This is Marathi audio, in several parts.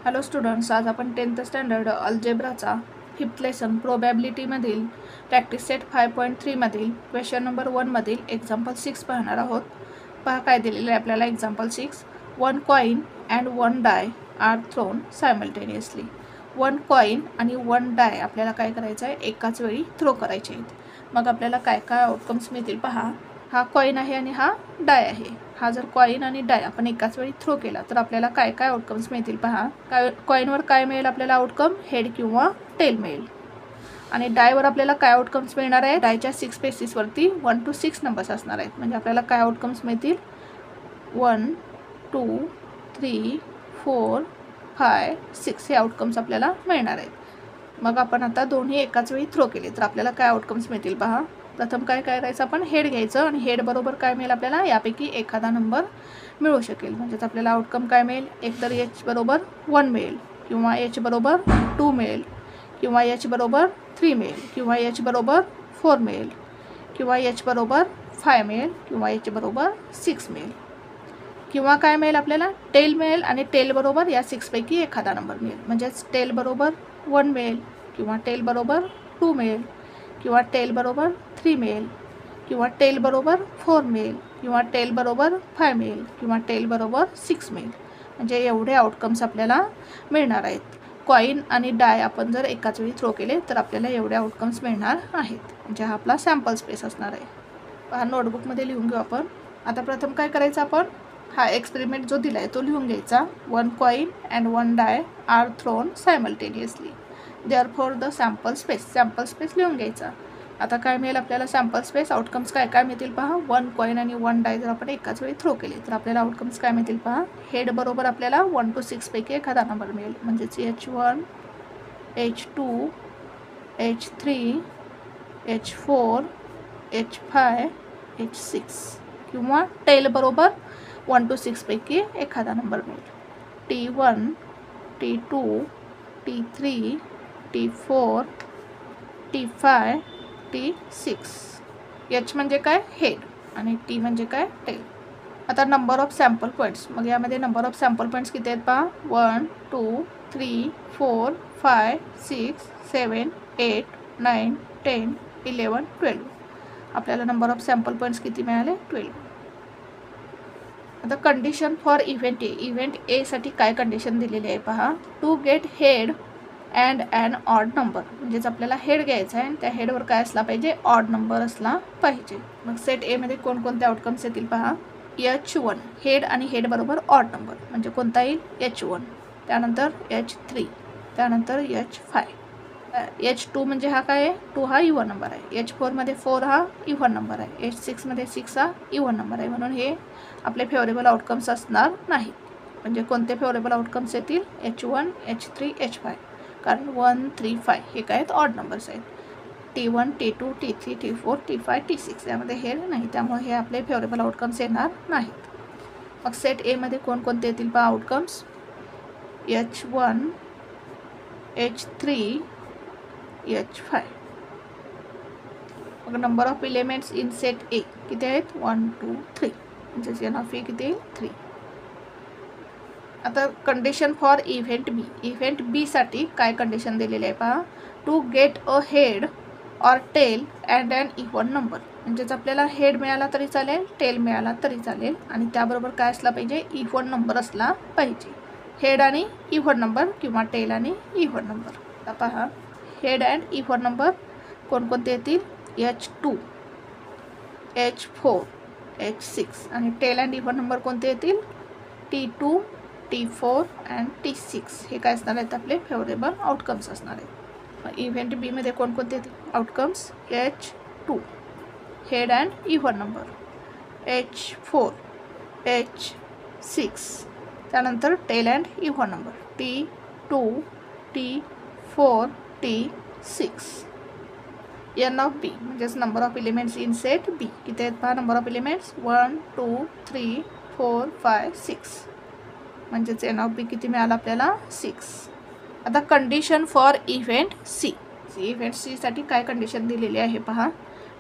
हॅलो स्टुडंट्स, आज आपण 10th स्टँडर्ड अल्जेब्राचा 5th लेसन प्रोबॅबिलिटीमधील प्रॅक्टिस सेट 5.3 मधील क्वेश्चन नंबर 1 मधील एक्झाम्पल 6 पाहणार आहोत. पहा काय दिलेलं आहे आपल्याला. Example 6, 1 coin and 1 die are thrown simultaneously. 1 coin आणि 1 डाय आपल्याला काय करायचं आहे, एकाच वेळी थ्रो करायचे आहेत. मग आपल्याला काय काय आउटकम्स मिळतील पहा. हा कॉइन आहे आणि हा डाय आहे. हा जर कॉइन आणि डाय आपण एकाच वेळी थ्रो केला तर आपल्याला काय काय आउटकम्स मिळतील पहा. कॉइनवर काय मिळेल आपल्याला आउटकम, हेड किंवा टेल मिळेल. आणि डायवर आपल्याला काय आउटकम्स मिळणार आहे, डायच्या 6 स्पेसिसवरती 1 to 6 नंबर्स असणार आहेत. म्हणजे आपल्याला काय आउटकम्स मिळतील, 1 2 3 4 5 6 हे आउटकम्स आपल्याला मिळणार आहेत. मग आपण आता दोन्ही एकाच वेळी थ्रो केले तर आपल्याला काय आउटकम्स मिळतील पहा. प्रथम काय करायचं, आपण हेड घ्यायचं आणि हेड बरोबर काय मिळेल आपल्याला, यापैकी एखादा नंबर मिळू शकेल. म्हणजेच आपल्याला आउटकम काय मिळेल, एकतर एच बरोबर 1 मिळेल, किंवा एच बरोबर 2 मिळेल, किंवा एच बरोबर 3 मिळेल, किंवा एच बरोबर 4 मिळेल, किंवा एच बरोबर 5 मिळेल, किंवा एच बरोबर 6 मिळेल, किंवा काय मिळेल आपल्याला, टेल मिळेल आणि टेल बरोबर या 6 पैकी एखादा नंबर मिळेल. म्हणजेच टेल बरोबर 1 मिळेल, किंवा टेल बरोबर 2 मिळेल, किंवा टेल बरोबर 3 मिळेल, किंवा टेल बरोबर 4 मिळेल, किंवा टेल बरोबर 5 मिळेल, किंवा टेल बरोबर 6 मिळेल. म्हणजे एवढे आउटकम्स आपल्याला मिळणार आहेत. कॉइन आणि डाय आपण जर एकाच वेळी थ्रो केले तर आपल्याला एवढे आउटकम्स मिळणार आहेत. म्हणजे हा आपला सॅम्पल स्पेस असणार आहे. हा नोटबुकमध्ये लिहून घेऊ आपण. आता प्रथम काय करायचं, आपण हा एक्सपेरिमेंट जो दिला आहे तो लिहून घ्यायचा. 1 coin and 1 die are thrown simultaneously, therefore the sample space लिहून घ्यायचा. आता काय मिळेल आपल्याला सॅम्पल स्पेस, आउटकम्स काय काय मिळतील पहा. 1 कॉइन आणि 1 डाय जर आपण एकाच वेळी थ्रो केले तर आपल्याला आउटकम्स काय मिळतील पहा. हेड बरोबर आपल्याला 1 to 6 पैकी एखादा नंबर मिळेल. म्हणजेच H1 H2 H3 H4 H5 H6, किंवा टेल बरोबर 1 to 6 पैकी एखादा नंबर मिळेल. T1 T2 T3 T4 T5 T6. H म्हणजे काय, हेड, आणि T म्हणजे काय, टेल. आता नंबर ऑफ सॅम्पल पॉईंट्स. मग यामध्ये नंबर ऑफ सॅम्पल पॉईंट्स किती आहेत पहा. 1 2 3 4 5 6 7 8 9 10 11 12. आपल्याला नंबर ऑफ सॅम्पल पॉईंट्स किती मिळाले, 12. आता condition for event A. Event A साठी काय कंडिशन दिलेली आहे पहा. To get head and an odd number. म्हणजेच आपल्याला हेड घ्यायचा आहे आणि त्या हेडवर काय असला पाहिजे, ऑड नंबर असला पाहिजे. मग सेट ए मध्ये कोणकोणते आउटकम्स येतील पहा. H1 हेड आणि हेड बरोबर ऑड नंबर, म्हणजे कोणता येईल, H1. त्यानंतर H3, त्यानंतर H5. H2 म्हणजे हा काय आहे, 2 हा इव्हन नंबर आहे. H4 मध्ये 4 हा इव्हन नंबर आहे. H6 मध्ये 6 हा इव्हन नंबर आहे. म्हणून हे आपले फेवरेबल आउटकम्स असणार नाहीत. म्हणजे कोणते फेवरेबल आउटकम्स येतील, H1 H3 H5. कारण 1 3 5 हे काय आहेत, ऑड नंबर्स आहेत. T1 T2 T3 T4 T5 T6 यामध्ये हेड नाही, त्यामुळे हे आपले फेवरेबल आउटकम्स येणार नाहीत. मग सेट ए मध्ये कोणकोणते येतील पहा आउटकम्स. H1 H3 H5. मग number of elements in set ए किती आहेत, 1 2 3. म्हणजे एन ऑफ ए किती आहे, 3. आता condition for event B. Event B साठी काय कंडिशन दिलेली आहे पहा. To get a head or tail and an even number. म्हणजेच आपल्याला हेड मिळाला तरी चालेल, टेल मिळाला तरी चालेल, आणि त्याबरोबर काय असला पाहिजे, इव्हन नंबर असला पाहिजे. हेड आणि इव्हन नंबर, किंवा टेल आणि इव्हन नंबर. आता पहा, हेड अँड इव्हन नंबर कोणकोणते येतील, H2 H4 H6, आणि टेल अँड इव्हन नंबर कोणते येतील, T2 T4 अँड T6. हे काय असणार आहेत, आपले फेवरेबल आउटकम्स असणार आहेत. इव्हेंट बी मध्ये कोणकोणते येतील outcomes. H2 head and even number, H4 H6, त्यानंतर tail and even number, T2 T4 T6. N of B म्हणजेच number of elements in set B किती आहेत पहा. Number of elements 1 2 3 4 5 6. म्हणजेच एन ऑफ बी किती मिळाला आपल्याला, 6. आता condition for event C. Event C साठी काय कंडिशन दिलेली आहे पहा.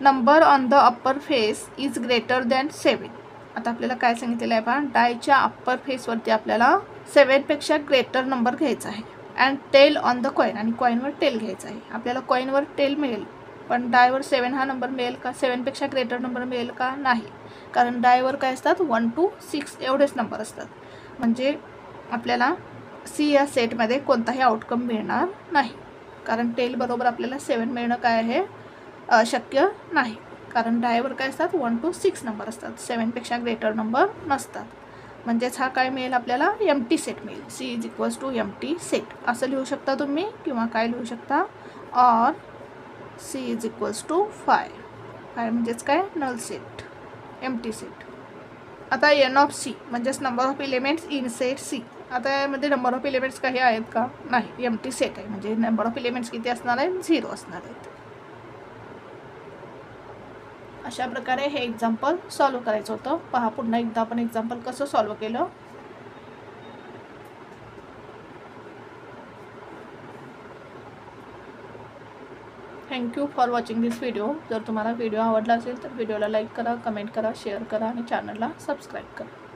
Number on the upper face is greater than 7. आता आपल्याला काय सांगितलेलं आहे पहा, डायच्या अप्पर फेसवरती आपल्याला 7पेक्षा ग्रेटर नंबर घ्यायचा आहे and tail on the coin, आणि कॉईनवर टेल घ्यायचा आहे. आपल्याला कॉईनवर टेल मिळेल, पण डायवर 7 हा नंबर मिळेल का? 7पेक्षा ग्रेटर नंबर मिळेल का? नाही, कारण डायवर काय असतात 1 to 6 एवढेच नंबर असतात. म्हणजे आपल्याला सी या सेटमध्ये कोणताही आउटकम मिळणार नाही, कारण टेल बरोबर आपल्याला 7 मिळणं काय आहे शक्य नाही, कारण डायवर काय असतात 1 to 6 नंबर असतात, 7पेक्षा ग्रेटर नंबर नसतात. म्हणजेच हा काय मिळेल आपल्याला एम्प्टी सेट मिळेल. C is equals to empty set असं लिहू शकता तुम्ही, किंवा काय लिहू शकता, or C is equals to 5 म्हणजेच काय नल सेट, एम्प्टी सेट. आता एन ऑफ सी म्हणजेच number of elements in set C. आता यामध्ये नंबर ऑफ एलिमेंट्स काही आहेत का? नाही, एम्प्टी सेट आहे, म्हणजे नंबर ऑफ एलिमेंट्स किती असणार आहेत? 0 असणार आहेत. अशा प्रकारे हे एक्झाम्पल सॉल्व करायचं होतं. पहा पुन्हा एकदा आपण एक्झाम्पल कसं सॉल्व केलं. Thank you for watching this video. जर तुम्हाला व्हिडिओ आवडला असेल तर व्हिडिओला लाईक करा, कमेंट करा, शेअर करा आणि चॅनलला सबस्क्राईब करा.